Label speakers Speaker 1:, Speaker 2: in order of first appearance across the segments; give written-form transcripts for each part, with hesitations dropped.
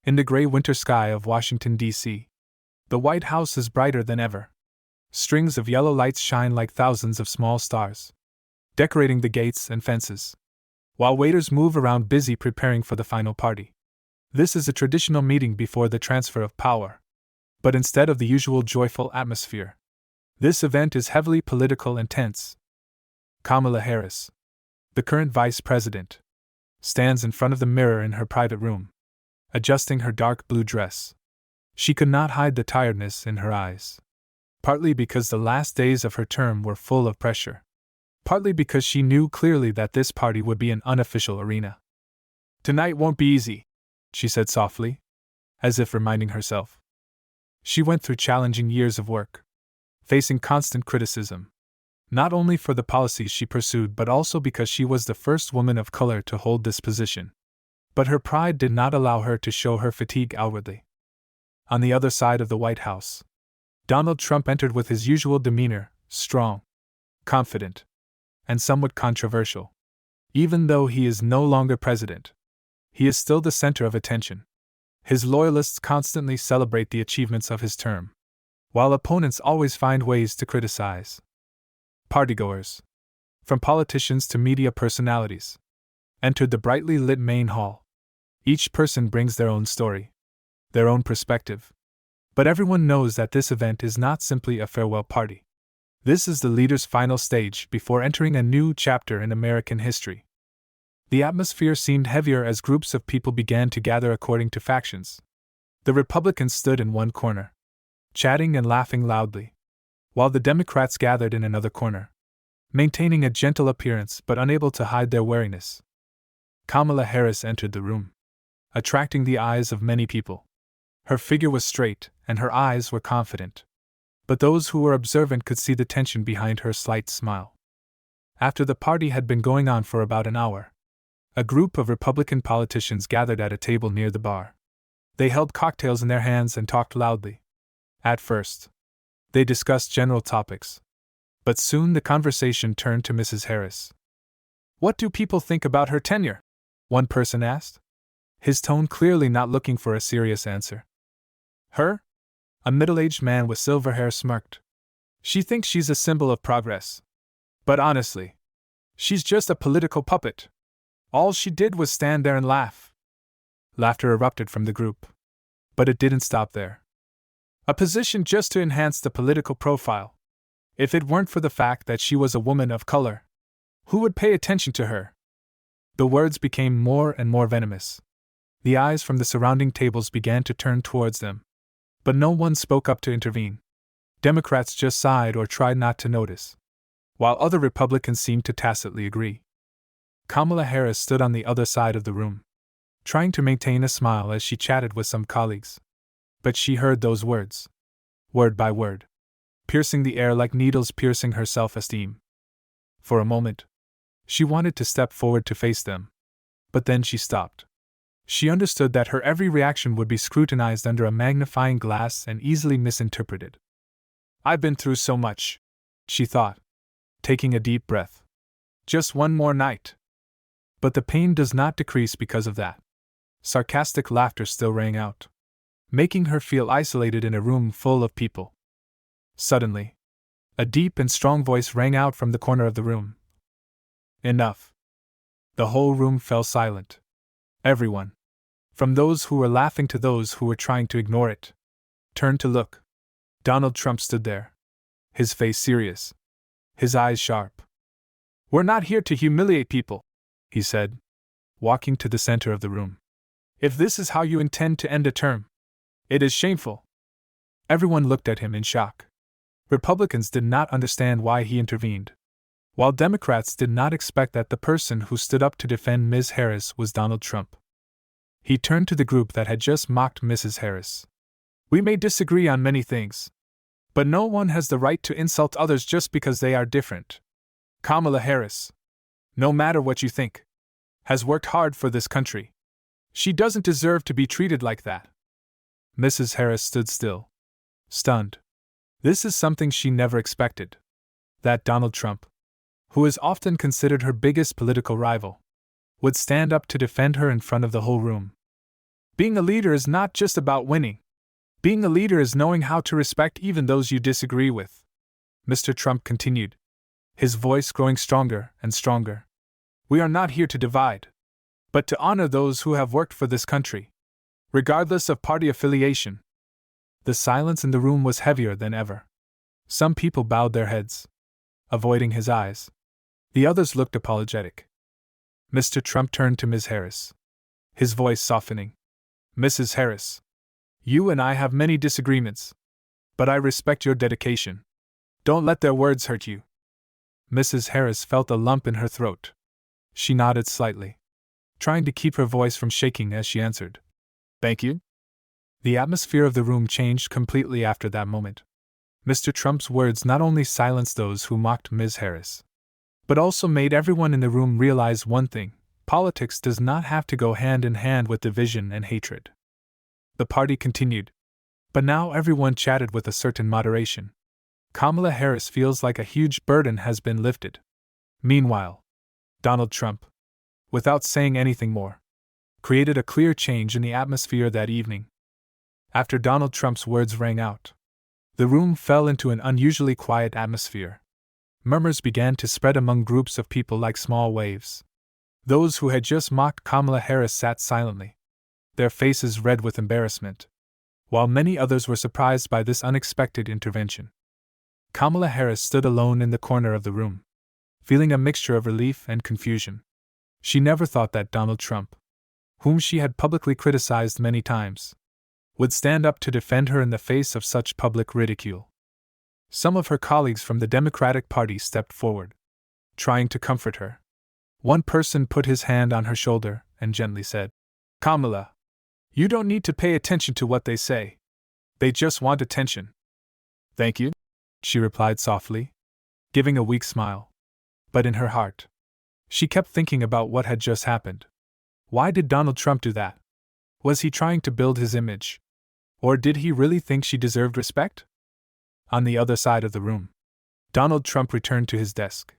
Speaker 1: In the gray winter sky of Washington, D.C., the White House is brighter than ever. Strings of yellow lights shine like thousands of small stars, decorating the gates and fences, while waiters move around busy preparing for the final party. This is a traditional meeting before the transfer of power. But instead of the usual joyful atmosphere, this event is heavily political and tense. Kamala Harris, the current vice president, stands in front of the mirror in her private room, adjusting her dark blue dress. She could not hide the tiredness in her eyes. Partly because the last days of her term were full of pressure. Partly because she knew clearly that this party would be an unofficial arena. "Tonight won't be easy," she said softly, as if reminding herself. She went through challenging years of work, facing constant criticism, not only for the policies she pursued but also because she was the first woman of color to hold this position. But her pride did not allow her to show her fatigue outwardly. On the other side of the White House, Donald Trump entered with his usual demeanor, strong, confident, and somewhat controversial. Even though he is no longer president, he is still the center of attention. His loyalists constantly celebrate the achievements of his term, while opponents always find ways to criticize. Partygoers, from politicians to media personalities, entered the brightly lit main hall. Each person brings their own story, their own perspective. But everyone knows that this event is not simply a farewell party. This is the leader's final stage before entering a new chapter in American history. The atmosphere seemed heavier as groups of people began to gather according to factions. The Republicans stood in one corner, chatting and laughing loudly, while the Democrats gathered in another corner, maintaining a gentle appearance but unable to hide their wariness. Kamala Harris entered the room, attracting the eyes of many people. Her figure was straight, and her eyes were confident. But those who were observant could see the tension behind her slight smile. After the party had been going on for about an hour, a group of Republican politicians gathered at a table near the bar. They held cocktails in their hands and talked loudly. At first, they discussed general topics. But soon the conversation turned to Mrs. Harris. "What do people think about her tenure?" one person asked, his tone clearly not looking for a serious answer. "Her?" A middle-aged man with silver hair smirked. "She thinks she's a symbol of progress. But honestly, she's just a political puppet. All she did was stand there and laugh." Laughter erupted from the group. But it didn't stop there. "A position just to enhance the political profile. If it weren't for the fact that she was a woman of color, who would pay attention to her?" The words became more and more venomous. The eyes from the surrounding tables began to turn towards them. But no one spoke up to intervene. Democrats just sighed or tried not to notice, while other Republicans seemed to tacitly agree. Kamala Harris stood on the other side of the room, trying to maintain a smile as she chatted with some colleagues. But she heard those words, word by word, piercing the air like needles piercing her self-esteem. For a moment, she wanted to step forward to face them. But then she stopped. She understood that her every reaction would be scrutinized under a magnifying glass and easily misinterpreted. "I've been through so much," she thought, taking a deep breath. "Just one more night." But the pain does not decrease because of that. Sarcastic laughter still rang out, making her feel isolated in a room full of people. Suddenly, a deep and strong voice rang out from the corner of the room. "Enough." The whole room fell silent. Everyone, from those who were laughing to those who were trying to ignore it, turned to look. Donald Trump stood there, his face serious, his eyes sharp. "We're not here to humiliate people," he said, walking to the center of the room. "If this is how you intend to end a term, it is shameful." Everyone looked at him in shock. Republicans did not understand why he intervened, while Democrats did not expect that the person who stood up to defend Ms. Harris was Donald Trump. He turned to the group that had just mocked Mrs. Harris. "We may disagree on many things, but no one has the right to insult others just because they are different. Kamala Harris, no matter what you think, has worked hard for this country. She doesn't deserve to be treated like that." Mrs. Harris stood still, stunned. This is something she never expected. That Donald Trump, who is often considered her biggest political rival, would stand up to defend her in front of the whole room. Being a leader is not just about winning. Being a leader is knowing how to respect even those you disagree with. Mr. Trump continued, his voice growing stronger and stronger. We are not here to divide, but to honor those who have worked for this country, regardless of party affiliation. The silence in the room was heavier than ever. Some people bowed their heads, avoiding his eyes. The others looked apologetic. Mr. Trump turned to Ms. Harris, his voice softening. Mrs. Harris, you and I have many disagreements, but I respect your dedication. Don't let their words hurt you. Mrs. Harris felt a lump in her throat. She nodded slightly, trying to keep her voice from shaking as she answered, Thank you. The atmosphere of the room changed completely after that moment. Mr. Trump's words not only silenced those who mocked Ms. Harris, but also made everyone in the room realize one thing: politics does not have to go hand in hand with division and hatred. The party continued, but now everyone chatted with a certain moderation. Kamala Harris feels like a huge burden has been lifted. Meanwhile, Donald Trump, without saying anything more, created a clear change in the atmosphere that evening. After Donald Trump's words rang out, the room fell into an unusually quiet atmosphere. Murmurs began to spread among groups of people like small waves. Those who had just mocked Kamala Harris sat silently, their faces red with embarrassment, while many others were surprised by this unexpected intervention. Kamala Harris stood alone in the corner of the room, feeling a mixture of relief and confusion. She never thought that Donald Trump, whom she had publicly criticized many times, would stand up to defend her in the face of such public ridicule. Some of her colleagues from the Democratic Party stepped forward, trying to comfort her. One person put his hand on her shoulder and gently said, Kamala, you don't need to pay attention to what they say. They just want attention. Thank you, she replied softly, giving a weak smile. But in her heart, she kept thinking about what had just happened. Why did Donald Trump do that? Was he trying to build his image? Or did he really think she deserved respect? On the other side of the room, Donald Trump returned to his desk.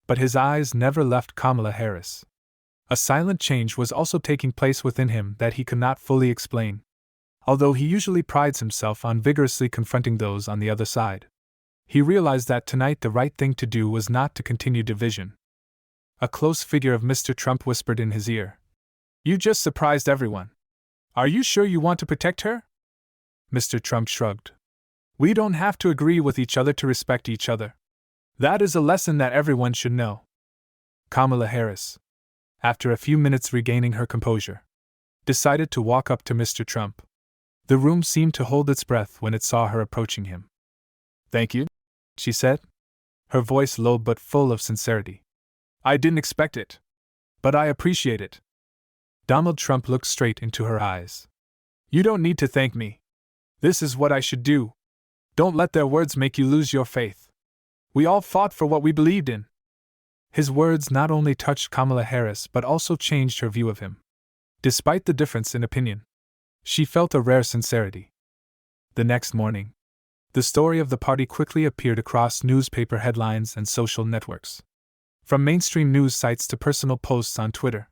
Speaker 1: But his eyes never left Kamala Harris. A silent change was also taking place within him that he could not fully explain. Although he usually prides himself on vigorously confronting those on the other side, he realized that tonight the right thing to do was not to continue division. A close figure of Mr. Trump whispered in his ear, You just surprised everyone. Are you sure you want to protect her? Mr. Trump shrugged. We don't have to agree with each other to respect each other. That is a lesson that everyone should know. Kamala Harris, after a few minutes regaining her composure, decided to walk up to Mr. Trump. The room seemed to hold its breath when it saw her approaching him. Thank you, she said, her voice low but full of sincerity. I didn't expect it, but I appreciate it. Donald Trump looked straight into her eyes. You don't need to thank me. This is what I should do. Don't let their words make you lose your faith. We all fought for what we believed in. His words not only touched Kamala Harris but also changed her view of him. Despite the difference in opinion, she felt a rare sincerity. The next morning, the story of the party quickly appeared across newspaper headlines and social networks. From mainstream news sites to personal posts on Twitter,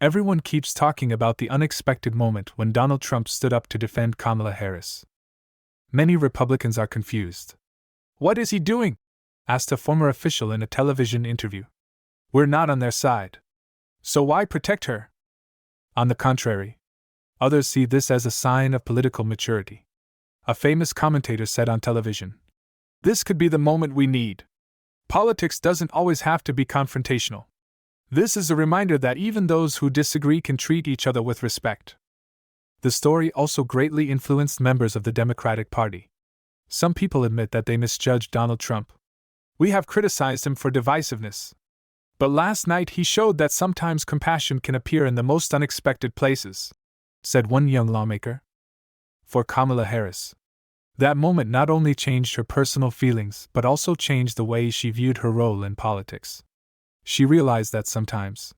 Speaker 1: everyone keeps talking about the unexpected moment when Donald Trump stood up to defend Kamala Harris. Many Republicans are confused. What is he doing? Asked a former official in a television interview. We're not on their side. So why protect her? On the contrary, others see this as a sign of political maturity. A famous commentator said on television, This could be the moment we need. Politics doesn't always have to be confrontational. This is a reminder that even those who disagree can treat each other with respect. The story also greatly influenced members of the Democratic Party. Some people admit that they misjudged Donald Trump. We have criticized him for divisiveness. But last night he showed that sometimes compassion can appear in the most unexpected places, said one young lawmaker. For Kamala Harris, that moment not only changed her personal feelings but also changed the way she viewed her role in politics. She realized that sometimes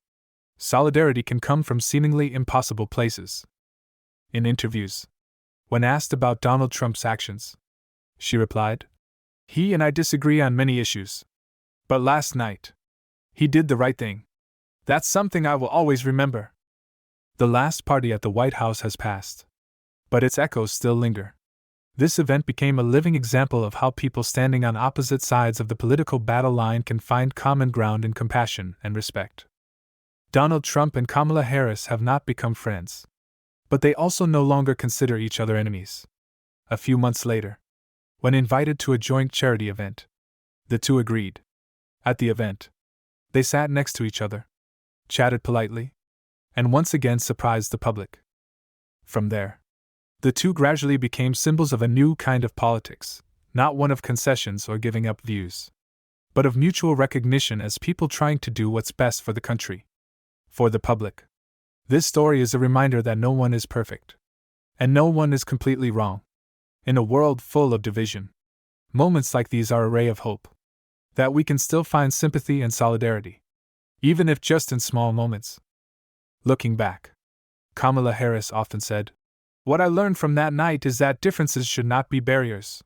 Speaker 1: solidarity can come from seemingly impossible places. In interviews, when asked about Donald Trump's actions, she replied, He and I disagree on many issues. But last night, he did the right thing. That's something I will always remember. The last party at the White House has passed, but its echoes still linger. This event became a living example of how people standing on opposite sides of the political battle line can find common ground in compassion and respect. Donald Trump and Kamala Harris have not become friends, but they also no longer consider each other enemies. A few months later, when invited to a joint charity event, the two agreed. At the event, they sat next to each other, chatted politely, and once again surprised the public. From there, the two gradually became symbols of a new kind of politics, not one of concessions or giving up views, but of mutual recognition as people trying to do what's best for the country. For the public, this story is a reminder that no one is perfect, and no one is completely wrong. In a world full of division, moments like these are a ray of hope, that we can still find sympathy and solidarity, even if just in small moments. Looking back, Kamala Harris often said, "What I learned from that night is that differences should not be barriers.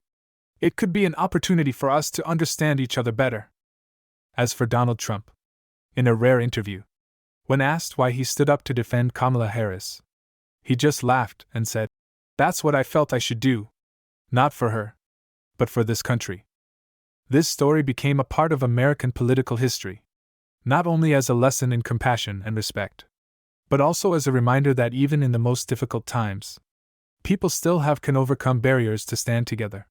Speaker 1: It could be an opportunity for us to understand each other better." As for Donald Trump, in a rare interview, when asked why he stood up to defend Kamala Harris, he just laughed and said, "That's what I felt I should do. Not for her, but for this country." This story became a part of American political history, not only as a lesson in compassion and respect, but also as a reminder that even in the most difficult times, people still can overcome barriers to stand together.